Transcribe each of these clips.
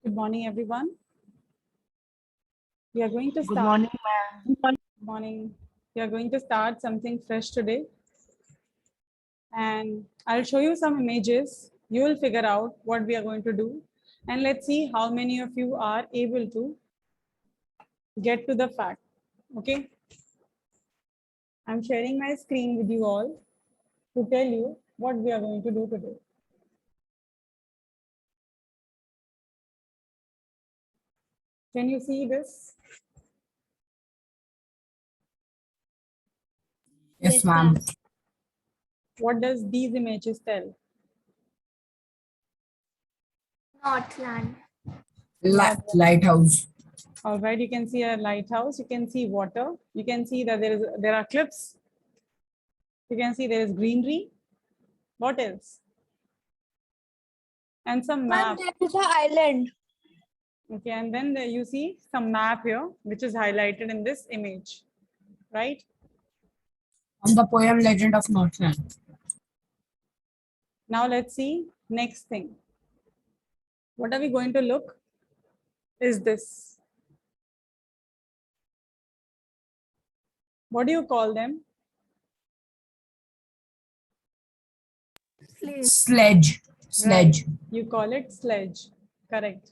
Good morning, everyone. We are going to Good start. morning, ma'am. Good morning. We are going to start something fresh today. And I'll show you some images. You will figure out what we are going to do. And let's see how many of you are able to get to the fact. Okay. I'm sharing my screen with you all to tell you what we are going to do today. Can you see this? Yes, ma'am. What does these images tell? Northland. Lighthouse. All right, you can see a lighthouse, you can see water, you can see that there are cliffs, you can see there is greenery. What else? And some map. There is an island. Okay, and then you see some map here, which is highlighted in this image, right? On the poem Legend of Northland. Now let's see next thing. What are we going to look? Is this. What do you call them? Sledge. Right. You call it sledge. Correct.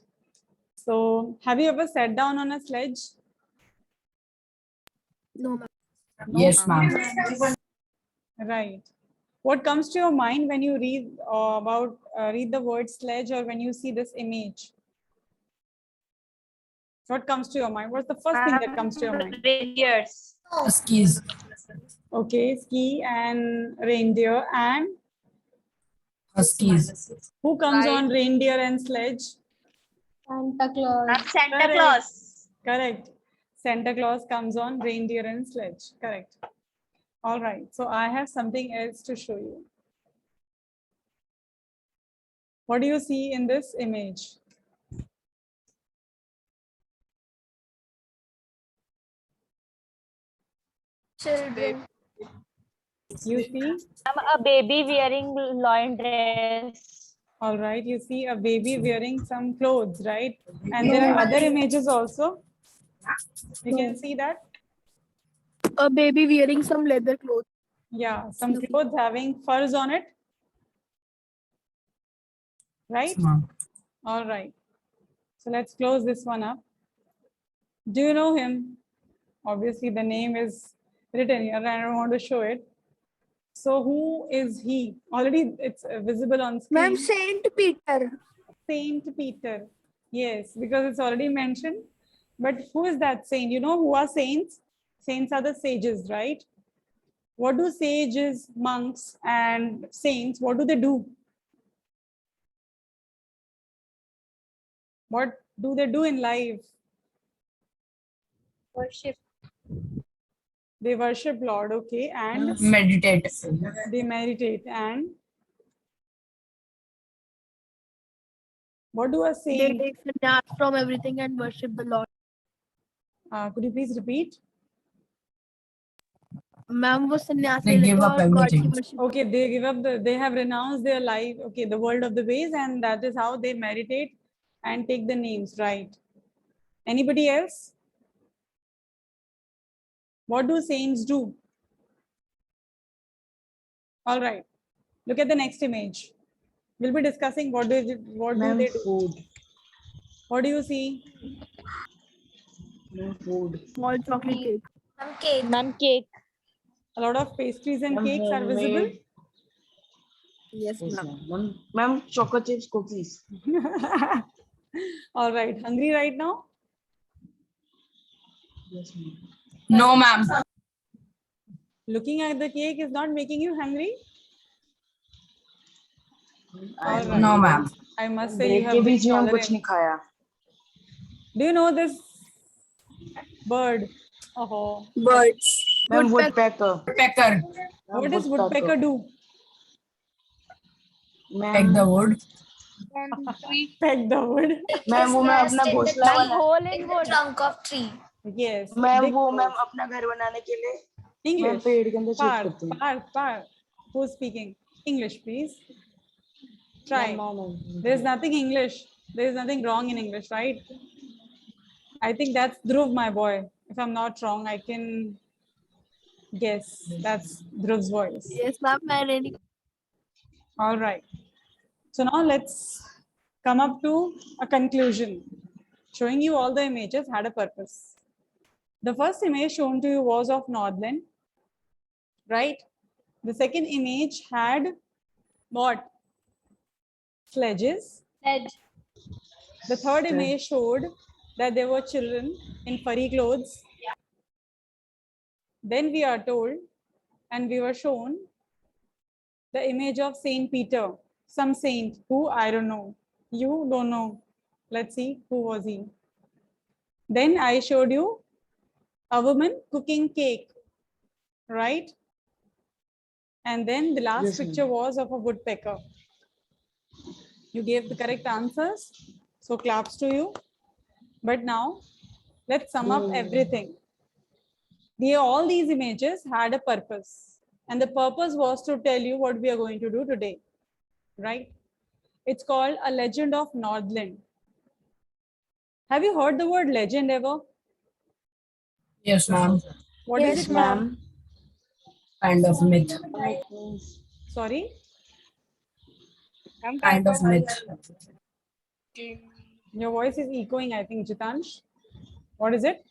So have you ever sat down on a sledge? No, ma'am. Yes, ma'am. Right. What comes to your mind when you read read the word sledge or when you see this image? What comes to your mind? What's the first thing that comes to your mind? Reindeers. Skis. Okay, ski and reindeer. And Huskies. who comes on reindeer and sledge? Santa Claus. Santa Correct. Claus. Correct. Santa Claus comes on reindeer and sledge. Correct. All right. So I have something else to show you. What do you see in this image? Children. You see? A baby wearing loin dress. All right. You see a baby wearing some clothes, right? And there are other images also. You can see that. A baby wearing some leather clothes. Yeah, some clothes having furs on it. Right? Ma'am. All right. So let's close this one up. Do you know him? Obviously, the name is written here and I don't want to show it. So who is he? Already it's visible on screen. Ma'am, Saint Peter. Saint Peter. Yes, because it's already mentioned. But who is that saint? You know who are saints? Saints are the sages, right? What do sages, monks, and saints, what do they do? What do they do in life? Worship. They worship Lord, okay, and Meditate. they meditate. And what do a They saint? take sannyas from everything and worship the Lord. Could you please repeat? Ma'am was sannyas. They give up everything. Okay, they give up they have renounced their life, okay, the world of the ways, and that is how they meditate and take the names, right? Anybody else? What do saints do? All right, look at the next image. We'll be discussing what do they do. Food. What do you see? Food. Small chocolate cake. Some cake. Ma'am, cake. A lot of pastries and cakes are visible. Yes, ma'am. Ma'am, chocolate chips cookies. All right, hungry right now? Yes, ma'am. No, ma'am. Looking at the cake is not making you hungry? All right. No, ma'am. I must say you have been tolerant. Do you know this bird? Oh, Birds. Ma'am, woodpecker. Woodpecker. what does woodpecker do? Peck the wood. Peck the wood. Ma'am वो मैं अपना घोंसला बना Hole in wood. Trunk of tree. Yes. Ma'am big वो bird. Ma'am अपना घर बनाने के लिए मैम English. पेड़ के अंदर छुप करते हैं Par. Who's speaking? English, please. Try. There's nothing English. There is nothing wrong in English, right? I think that's Dhruv, my boy. If I'm not wrong, I can guess that's Dhruv's voice. Yes, ma'am. I really. All right. So now let's come up to a conclusion. Showing you all the images had a purpose. The first image shown to you was of Northland, right? The second image had what? Sledges. The third image showed that there were children in furry clothes. Then we are told, and we were shown the image of Saint Peter, some saint who I don't know. You don't know. Let's see who was he. Then I showed you a woman cooking cake, right? And then the last picture was of a woodpecker. You gave the correct answers, so claps to you. But now let's sum up everything. All these images had a purpose, and the purpose was to tell you what we are going to do today, right? It's called A Legend of Northland. Have you heard the word legend ever? Yes, ma'am. What is Yes, it called? Kind of myth. Sorry? Kind of myth. Your voice is echoing, I think, Jitansh. What is it?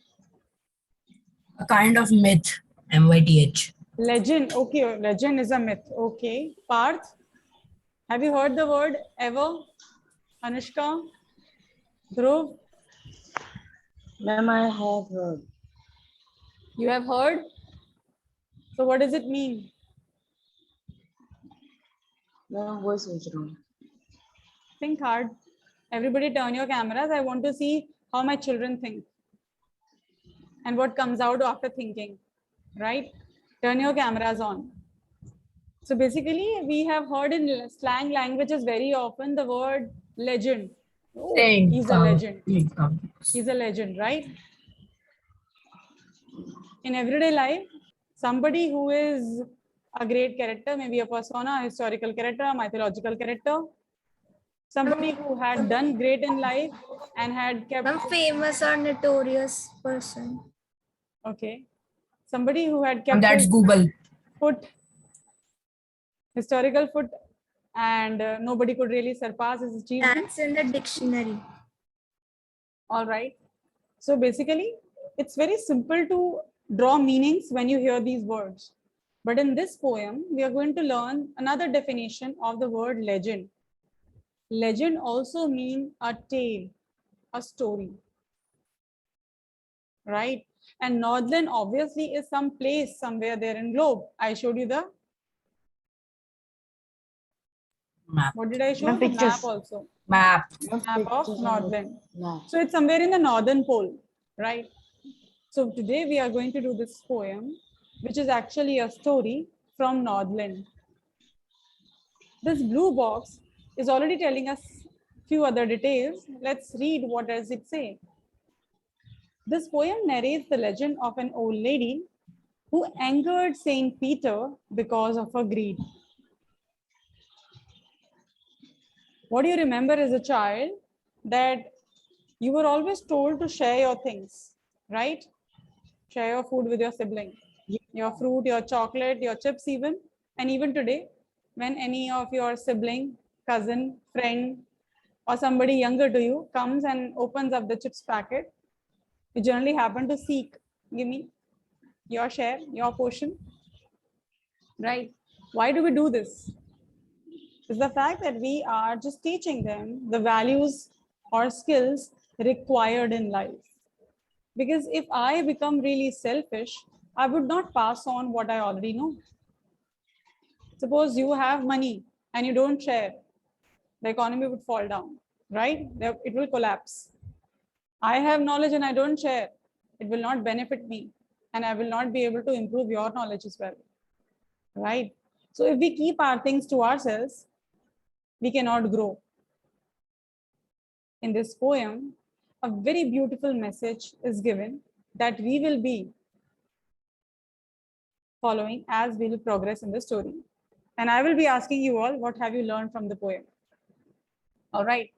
A kind of myth. MYTH. Legend. Okay, legend is a myth. Okay. Parth, have you heard the word ever? Anushka? Dhruv? Ma'am, I have heard. You have heard? So what does it mean? Ma'am, voice was wrong. Think hard. Everybody turn your cameras. I want to see how my children think and what comes out after thinking, right? Turn your cameras on. So basically, we have heard in slang languages very often the word legend. Oh, he's a legend. He's a legend, right? In everyday life, somebody who is a great character, maybe a persona, a historical character, a mythological character, somebody who had done great in life and had kept A famous or notorious person. okay, somebody who had And kept that's his Google. foot, historical foot, and nobody could really surpass his achievement. That's in the dictionary. All right. So basically, it's very simple to draw meanings when you hear these words. But in this poem, we are going to learn another definition of the word legend. Legend also means a tale, a story, right? And Northland obviously is some place somewhere there in globe. I showed you the Map. what did I show? The Pictures. map also. Map. Map of Northland. Map. So it's somewhere in the northern pole, right? So today we are going to do this poem, which is actually a story from Northland. This blue box is already telling us few other details. Let's read what does it say. This poem narrates the legend of an old lady who angered Saint Peter because of her greed. What do you remember as a child? That you were always told to share your things, right? Share your food with your sibling, your fruit, your chocolate, your chips even. And even today, when any of your sibling, cousin, friend, or somebody younger to you comes and opens up the chips packet, you generally happen to seek, give me your share, your portion, right? Why do we do this? It's the fact that we are just teaching them the values or skills required in life. Because if I become really selfish, I would not pass on what I already know. Suppose you have money and you don't share, the economy would fall down, right? It will collapse. I have knowledge and I don't share, it will not benefit me and I will not be able to improve your knowledge as well, right? So if we keep our things to ourselves, we cannot grow. In this poem, a very beautiful message is given that we will be following as we will progress in the story. And I will be asking you all, what have you learned from the poem? All right.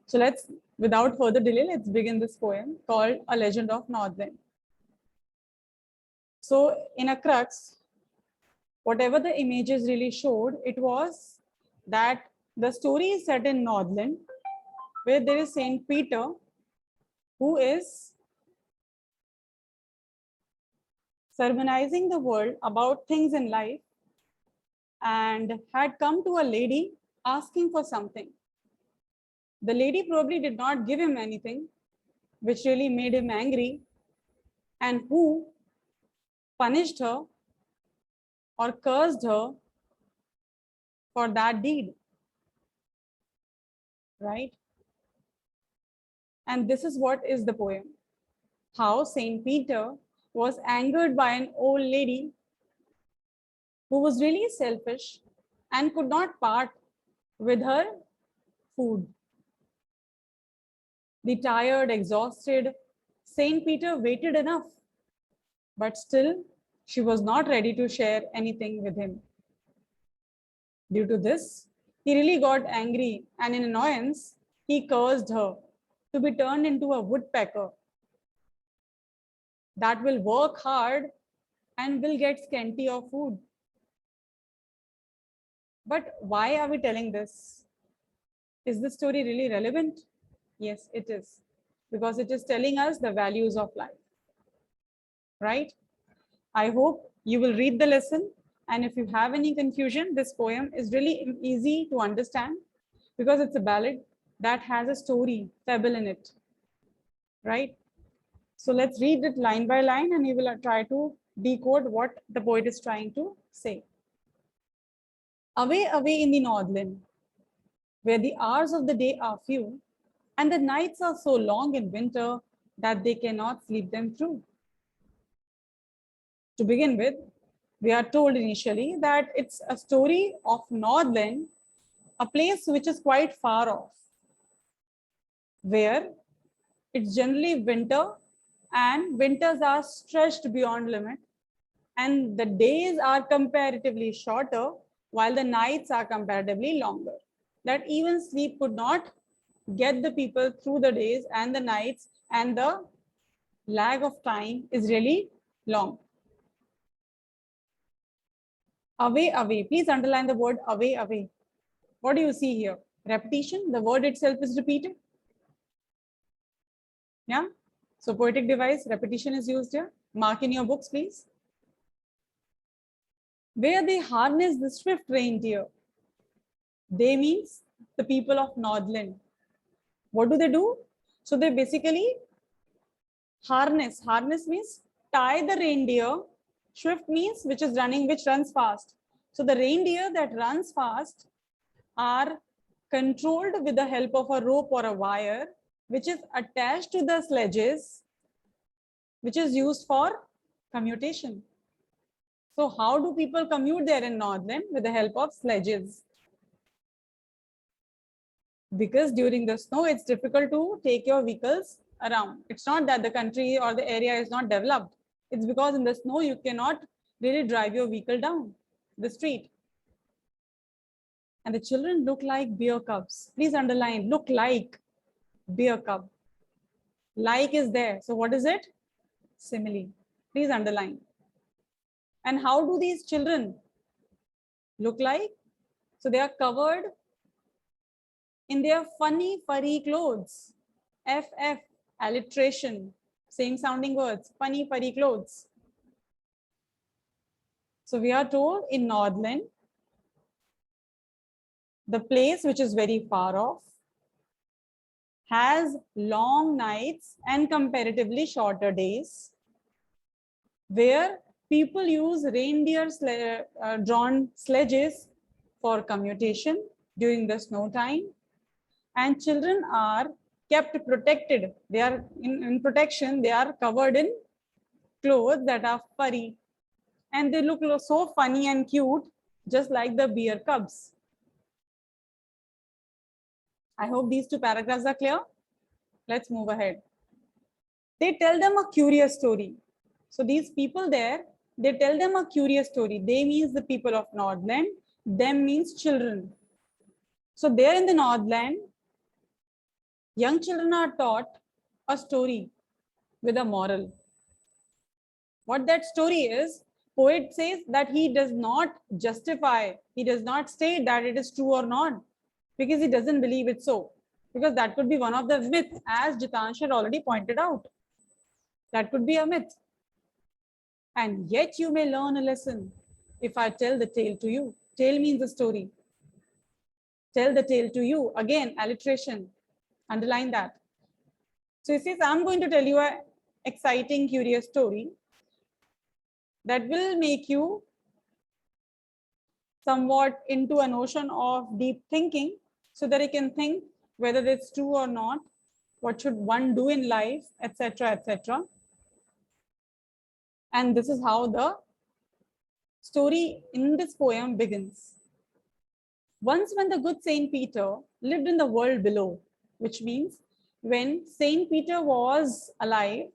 So let's, without further delay, let's begin this poem called A Legend of Northland. So in a crux, whatever the images really showed, it was that the story is set in Northland, where there is Saint Peter, who is sermonizing the world about things in life, and had come to a lady asking for something. The lady probably did not give him anything, which really made him angry, and who punished her or cursed her for that deed, right? And this is what is the poem. How Saint Peter was angered by an old lady who was really selfish and could not part with her food. The tired, exhausted Saint Peter waited enough, but still she was not ready to share anything with him. Due to this, he really got angry, and in annoyance, he cursed her to be turned into a woodpecker that will work hard and will get scanty of food. But why are we telling this? Is this story really relevant? Yes, it is, because it is telling us the values of life, right? I hope you will read the lesson, and if you have any confusion, this poem is really easy to understand because it's a ballad that has a story, fable in it, right? So let's read it line by line, and you will try to decode what the poet is trying to say. Away, away in the Northland, where the hours of the day are few, and the nights are so long in winter that they cannot sleep them through. To begin with, we are told initially that it's a story of Northland, a place which is quite far off, where it's generally winter and winters are stretched beyond limit, and the days are comparatively shorter while the nights are comparatively longer. That even sleep could not get the people through the days and the nights, and the lag of time is really long. Away, away. Please underline the word away, away. What do you see here? Repetition. The word itself is repeated. Yeah. So poetic device, repetition is used here. Mark in your books, please. Where they harness the swift reindeer. They means the people of Northland. What do they do? So they basically harness. Harness means tie the reindeer. Swift means which is running, which runs fast. So the reindeer that runs fast are controlled with the help of a rope or a wire, which is attached to the sledges, which is used for commutation. So how do people commute there in Northland? With the help of sledges. Because during the snow, it's difficult to take your vehicles around. It's not that the country or the area is not developed. It's because in the snow, you cannot really drive your vehicle down the street. And the children look like bear cubs. Please underline, look like bear cub. Like is there. So what is it? Simile. Please underline. And how do these children look like? So they are covered in their funny furry clothes. FF, alliteration, same sounding words, funny furry clothes. So we are told in Northland, the place which is very far off has long nights and comparatively shorter days, where people use reindeer drawn sledges for commutation during the snow time, and children are kept protected. They are in protection. They are covered in clothes that are furry, and they look so funny and cute, just like the bear cubs. I hope these two paragraphs are clear. Let's move ahead. They tell them a curious story. So these people there, they tell them a curious story. They means the people of Northland. Them means children. So there in the Northland, Young children are taught a story with a moral. What that story is, poet says that he does not justify, he does not state that it is true or not, because he doesn't believe it so. Because that could be one of the myths, as Jitansh had already pointed out. That could be a myth. And yet you may learn a lesson if I tell the tale to you. Tale means a story. Tell the tale to you. Again, alliteration. Underline that. So he says, I'm going to tell you an exciting, curious story that will make you somewhat into a notion of deep thinking, so that you can think whether it's true or not, what should one do in life, etc., etc. And this is how the story in this poem begins. Once when the good Saint Peter lived in the world below, which means when Saint Peter was alive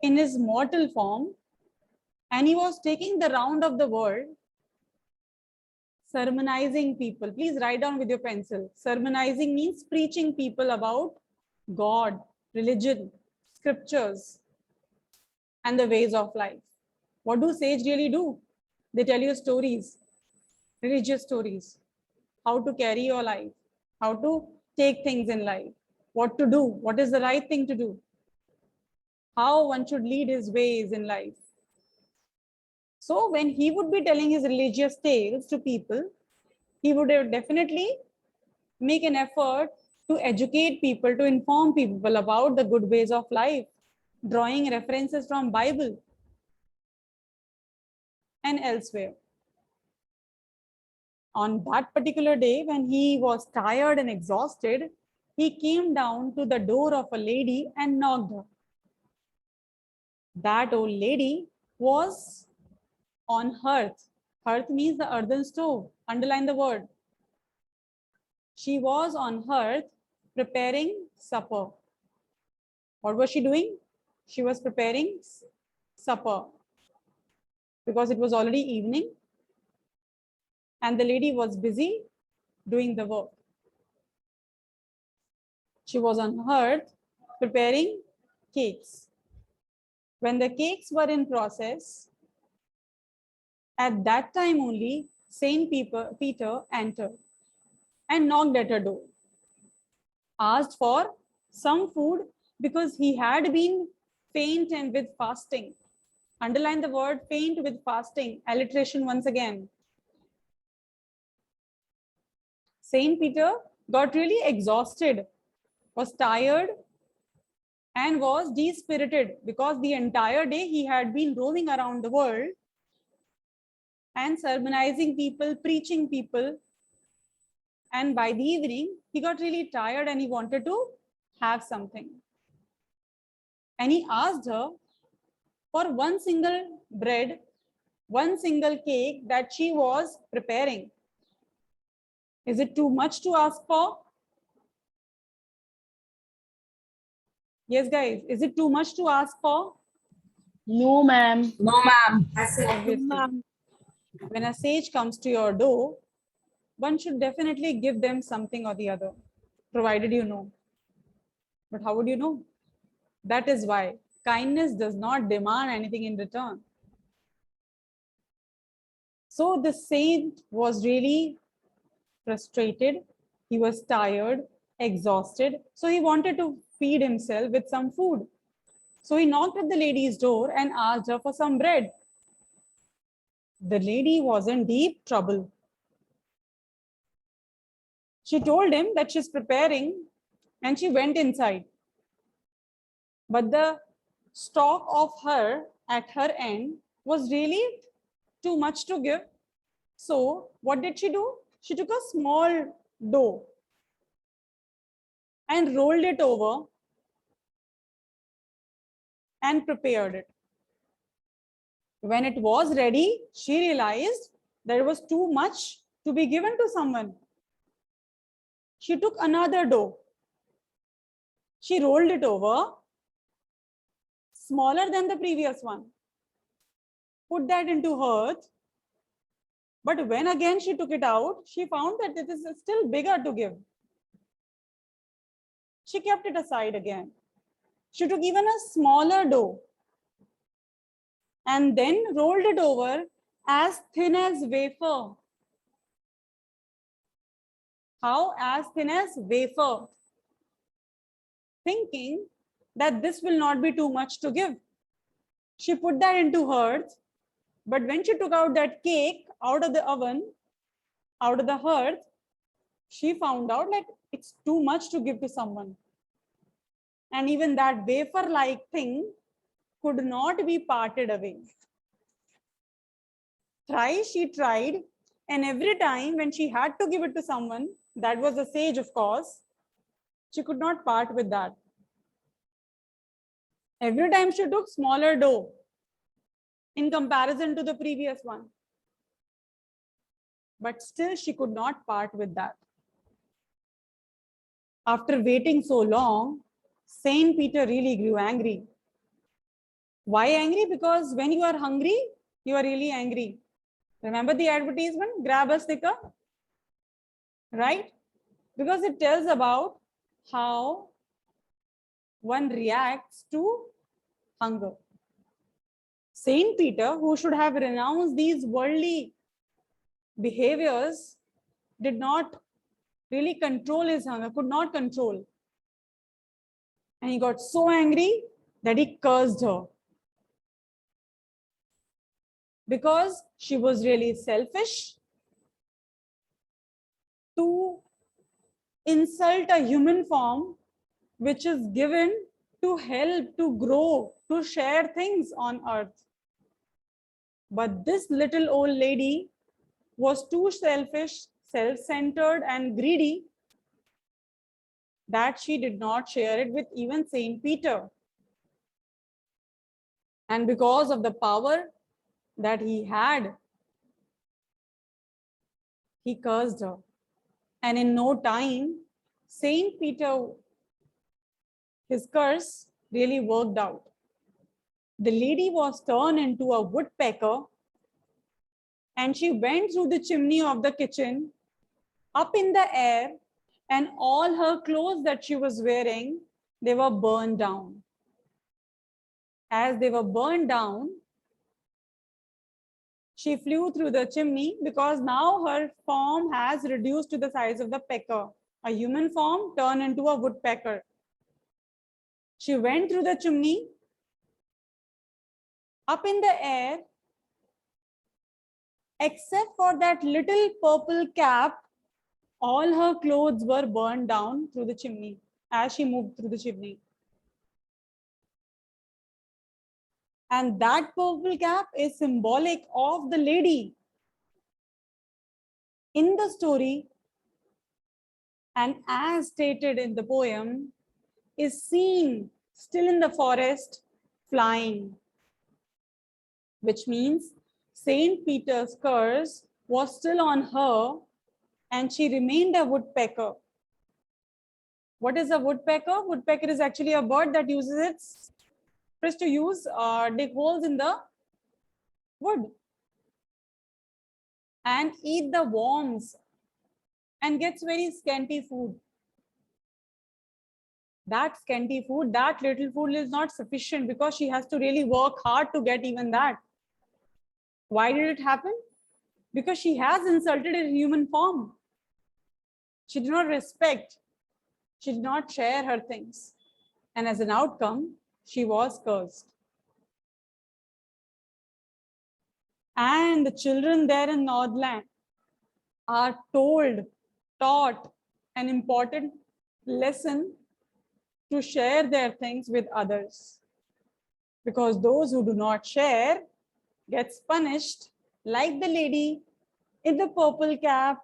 in his mortal form and he was taking the round of the world, sermonizing people. Please write down with your pencil. Sermonizing means preaching people about God, religion, scriptures, and the ways of life. What do sages really do? They tell you stories, religious stories, how to carry your life, how to take things in life, what to do, what is the right thing to do, how one should lead his ways in life. So when he would be telling his religious tales to people, he would definitely make an effort to educate people, to inform people about the good ways of life, drawing references from Bible and elsewhere. On that particular day, when he was tired and exhausted, he came down to the door of a lady and knocked her. That old lady was on hearth. Hearth means the earthen stove. Underline the word. She was on hearth preparing supper. What was she doing? She was preparing supper because it was already evening and the lady was busy doing the work. She was on hearth preparing cakes. When the cakes were in process, at that time only Saint Peter entered and knocked at her door, asked for some food because he had been faint and with fasting. Underline the word faint with fasting, alliteration once again. Saint Peter got really exhausted, was tired, and was dispirited because the entire day he had been roaming around the world and sermonizing people, preaching people. And by the evening, he got really tired and he wanted to have something. And he asked her for one single bread, one single cake that she was preparing. Is it too much to ask for? Yes, guys, is it too much to ask for? No, ma'am. No, ma'am. Obviously. When a sage comes to your door, one should definitely give them something or the other, provided you know. But how would you know? That is why kindness does not demand anything in return. So the saint was really frustrated. He was tired, exhausted. So he wanted to feed himself with some food. So he knocked at the lady's door and asked her for some bread. The lady was in deep trouble. She told him that she's preparing and she went inside. But the stock of her at her end was really too much to give. So what did she do? She took a small dough and rolled it over and prepared it. When it was ready, she realized that it was too much to be given to someone. She took another dough. She rolled it over, smaller than the previous one. Put that into earth. But when again she took it out, she found that it is still bigger to give. She kept it aside again. She took even a smaller dough and then rolled it over as thin as wafer. How? As thin as wafer. Thinking that this will not be too much to give. She put that into hearth, but when she took out that cake out of the oven, out of the hearth, she found out that it's too much to give to someone. And even that wafer-like thing could not be parted away. Thrice she tried, and every time when she had to give it to someone, that was a sage, of course, she could not part with that. Every time she took smaller dough in comparison to the previous one. But still she could not part with that. After waiting so long, Saint Peter really grew angry. Why angry? Because when you are hungry, you are really angry. Remember the advertisement, grab a sticker, right? Because it tells about how one reacts to hunger. Saint Peter, who should have renounced these worldly behaviors, did not really control his hunger, could not control. And he got so angry that he cursed her. Because she was really selfish to insult a human form which is given to help, to grow, to share things on earth. But this little old lady was too selfish, self-centered and greedy that she did not share it with even Saint Peter. And because of the power that he had, he cursed her. And in no time, Saint Peter, his curse really worked out. The lady was turned into a woodpecker and she went through the chimney of the kitchen up in the air, and all her clothes that she was wearing, they were burned down. As they were burned down, she flew through the chimney because now her form has reduced to the size of the pecker. A human form turned into a woodpecker. She went through the chimney, up in the air, except for that little purple cap, all her clothes were burned down through the chimney as she moved through the chimney. And that purple cap is symbolic of the lady in the story, and as stated in the poem, is seen still in the forest flying, which means Saint Peter's curse was still on her and she remained a woodpecker. What is a woodpecker? Woodpecker is actually a bird that uses its press to dig holes in the wood and eat the worms and gets very scanty food. That scanty food, that little food is not sufficient because she has to really work hard to get even that. Why did it happen? Because she has insulted in human form. She did not respect. She did not share her things. And as an outcome, she was cursed. And the children there in Northland are taught an important lesson to share their things with others. Because those who do not share gets punished like the lady in the purple cap,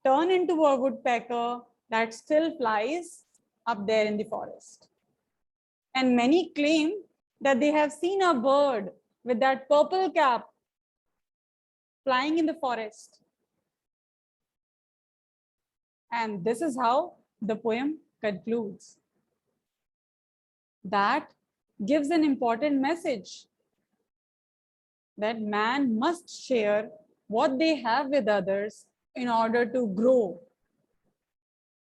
turn into a woodpecker that still flies up there in the forest. And many claim that they have seen a bird with that purple cap flying in the forest. And this is how the poem concludes. That gives an important message that man must share what they have with others in order to grow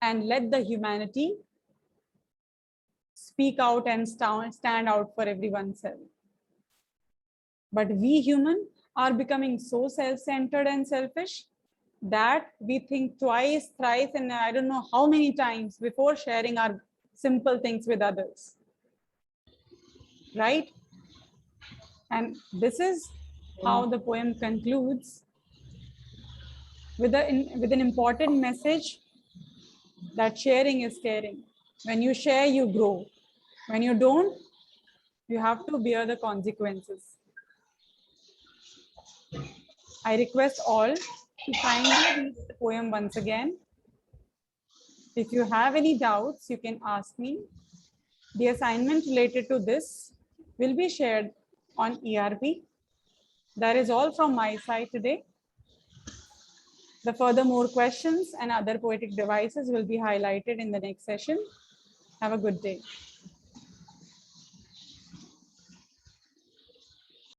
and let the humanity speak out and stand out for everyone's else. But we human are becoming so self-centered and selfish that we think twice, thrice, and I don't know how many times before sharing our simple things with others. Right? And this is how the poem concludes with an important message that sharing is caring. When you share, you grow. When you don't, you have to bear the consequences. I request all to kindly read the poem once again. If you have any doubts, you can ask me. The assignment related to this will be shared on ERP. That is all from my side today. The furthermore questions and other poetic devices will be highlighted in the next session. Have a good day.